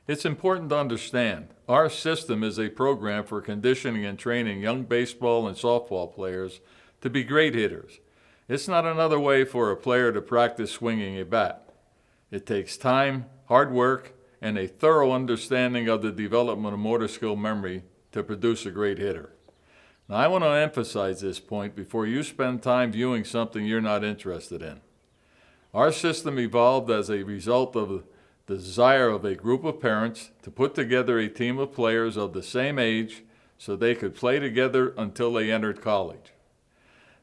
It's important to understand our system is a program for conditioning and training young baseball and softball players to be great hitters. It's not another way for a player to practice swinging a bat. It takes time, hard work, and a thorough understanding of the development of motor skill memory to produce a great hitter. Now, I want to emphasize this point before you spend time viewing something you're not interested in. Our system evolved as a result of the desire of a group of parents to put together a team of players of the same age so they could play together until they entered college.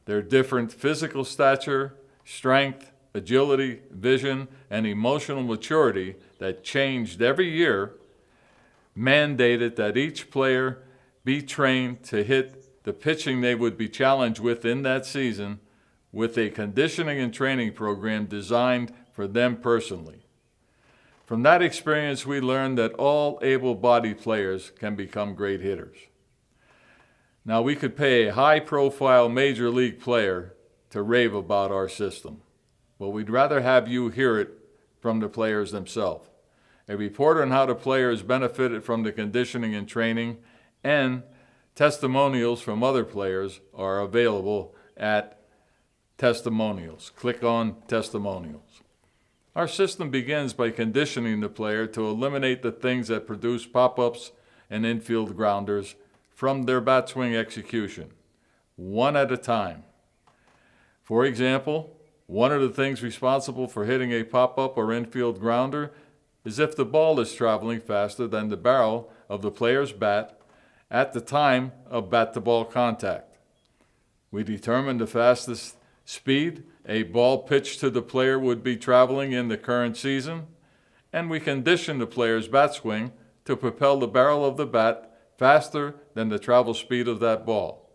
Their different physical stature, strength, agility, vision, and emotional maturity that changed every year mandated that each player be trained to hit the pitching they would be challenged with in that season with a conditioning and training program designed for them personally. From that experience, we learned that all able-bodied players can become great hitters. Now, we could pay a high-profile major league player to rave about our system, but we'd rather have you hear it from the players themselves. A report on how the players benefited from the conditioning and training and testimonials from other players are available at Testimonials. Click on Testimonials. Our system begins by conditioning the player to eliminate the things that produce pop-ups and infield grounders from their bat swing execution, one at a time. For example, one of the things responsible for hitting a pop-up or infield grounder is if the ball is traveling faster than the barrel of the player's bat at the time of bat-to-ball contact. We determine the fastest speed a ball pitched to the player would be traveling in the current season, and we condition the player's bat swing to propel the barrel of the bat faster than the travel speed of that ball.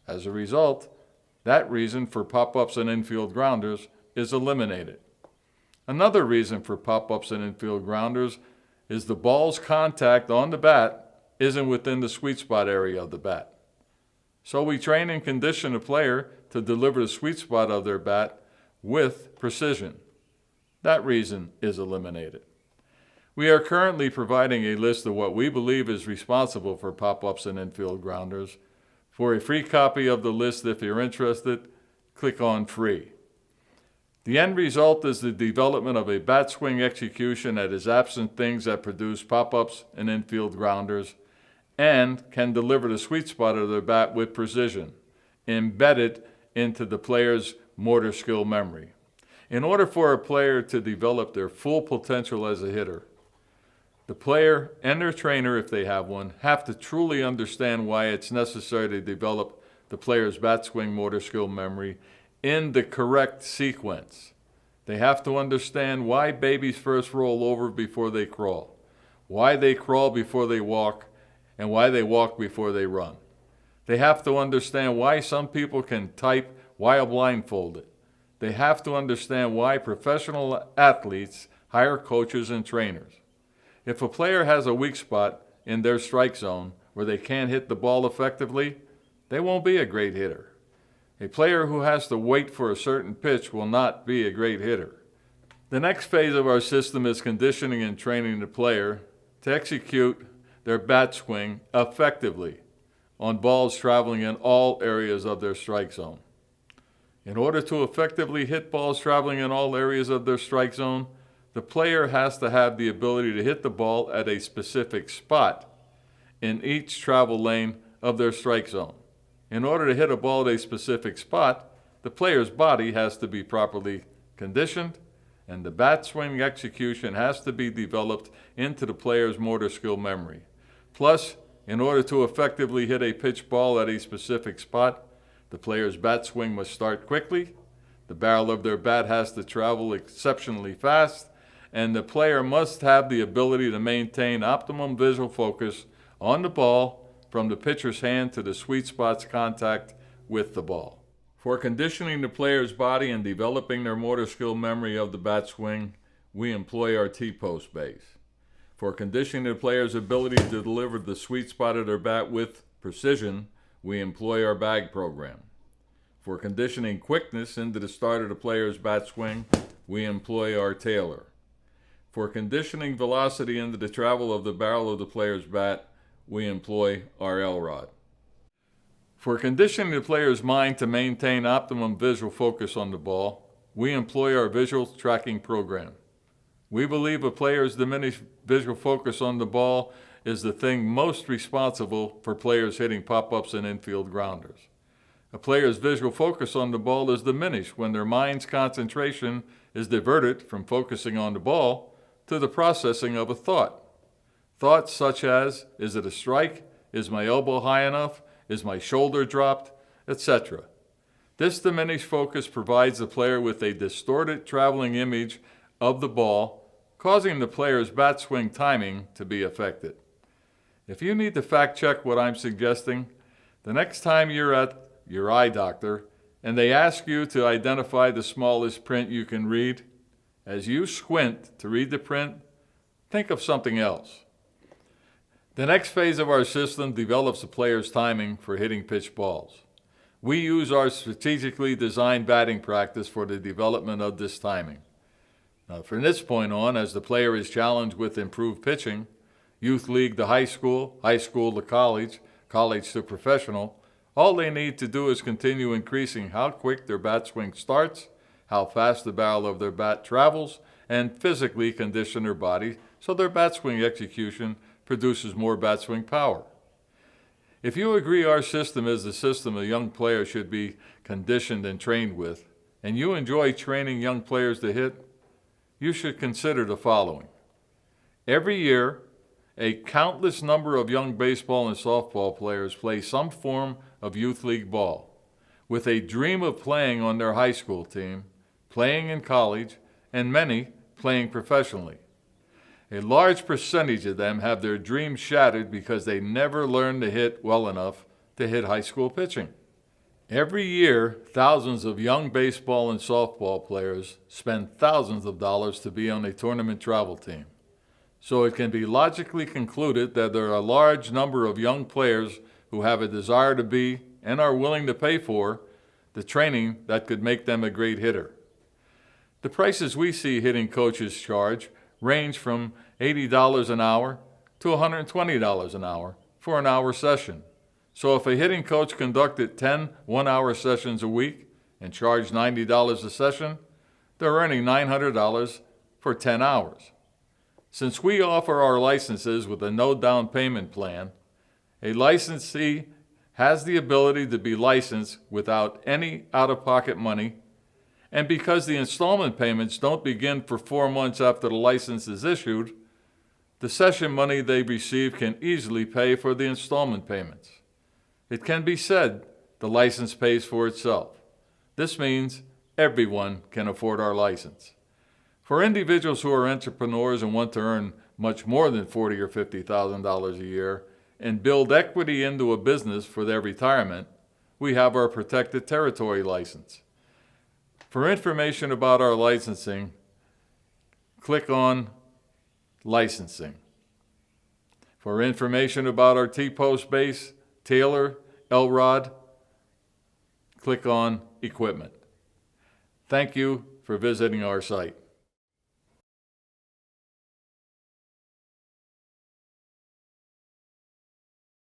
As a result, that reason for pop-ups and infield grounders is eliminated. Another reason for pop-ups and infield grounders is the ball's contact on the bat isn't within the sweet spot area of the bat. So we train and condition the player to deliver the sweet spot of their bat with precision. That reason is eliminated. We are currently providing a list of what we believe is responsible for pop-ups and infield grounders. For a free copy of the list, if you're interested, click on Free. The end result is the development of a bat swing execution that is absent things that produce pop-ups and infield grounders and can deliver the sweet spot of their bat with precision, embedded into the player's motor skill memory. In order for a player to develop their full potential as a hitter, the player and their trainer, if they have one, have to truly understand why it's necessary to develop the player's bat swing motor skill memory in the correct sequence. They have to understand why babies first roll over before they crawl, why they crawl before they walk, and why they walk before they run. They have to understand why some people can type while blindfolded. They have to understand why professional athletes hire coaches and trainers. If a player has a weak spot in their strike zone where they can't hit the ball effectively, they won't be a great hitter. A player who has to wait for a certain pitch will not be a great hitter. The next phase of our system is conditioning and training the player to execute their bat swing effectively on balls traveling in all areas of their strike zone. In order to effectively hit balls traveling in all areas of their strike zone, the player has to have the ability to hit the ball at a specific spot in each travel lane of their strike zone. In order to hit a ball at a specific spot, the player's body has to be properly conditioned, and the bat swing execution has to be developed into the player's motor skill memory. Plus, in order to effectively hit a pitch ball at a specific spot, the player's bat swing must start quickly, the barrel of their bat has to travel exceptionally fast, and the player must have the ability to maintain optimum visual focus on the ball from the pitcher's hand to the sweet spot's contact with the ball. For conditioning the player's body and developing their motor skill memory of the bat swing, we employ our T-post base. For conditioning the player's ability to deliver the sweet spot of their bat with precision, we employ our bag program. For conditioning quickness into the start of the player's bat swing, we employ our Taylor. For conditioning velocity into the travel of the barrel of the player's bat, we employ our L-rod. For conditioning the player's mind to maintain optimum visual focus on the ball, we employ our visual tracking program. We believe a player's diminished visual focus on the ball is the thing most responsible for players hitting pop-ups and infield grounders. A player's visual focus on the ball is diminished when their mind's concentration is diverted from focusing on the ball to the processing of a thought. Thoughts such as, is it a strike? Is my elbow high enough? Is my shoulder dropped? Etc. This diminished focus provides the player with a distorted traveling image of the ball, causing the player's bat swing timing to be affected. If you need to fact check what I'm suggesting, the next time you're at your eye doctor and they ask you to identify the smallest print you can read, as you squint to read the print, think of something else. The next phase of our system develops the player's timing for hitting pitch balls. We use our strategically designed batting practice for the development of this timing. Now, from this point on, as the player is challenged with improved pitching, youth league to high school to college, college to professional, all they need to do is continue increasing how quick their bat swing starts, how fast the barrel of their bat travels, and physically condition their body so their bat swing execution produces more bat swing power. If you agree our system is the system a young player should be conditioned and trained with, and you enjoy training young players to hit, you should consider the following. Every year, a countless number of young baseball and softball players play some form of youth league ball, with a dream of playing on their high school team, playing in college, and many playing professionally. A large percentage of them have their dreams shattered because they never learned to hit well enough to hit high school pitching. Every year, thousands of young baseball and softball players spend thousands of dollars to be on a tournament travel team. So it can be logically concluded that there are a large number of young players who have a desire to be and are willing to pay for the training that could make them a great hitter. The prices we see hitting coaches charge range from $80 an hour to $120 an hour for an hour session. So if a hitting coach conducted 10 one-hour sessions a week and charged $90 a session, they're earning $900 for 10 hours. Since we offer our licenses with a no down payment plan, a licensee has the ability to be licensed without any out-of-pocket money, and because the installment payments don't begin for 4 months after the license is issued, the session money they receive can easily pay for the installment payments. It can be said the license pays for itself. This means everyone can afford our license. For individuals who are entrepreneurs and want to earn much more than $40,000 or $50,000 a year and build equity into a business for their retirement, we have our protected territory license. For information about our licensing, click on Licensing. For information about our T-post base, Taylor, L-rod, click on Equipment. Thank you for visiting our site.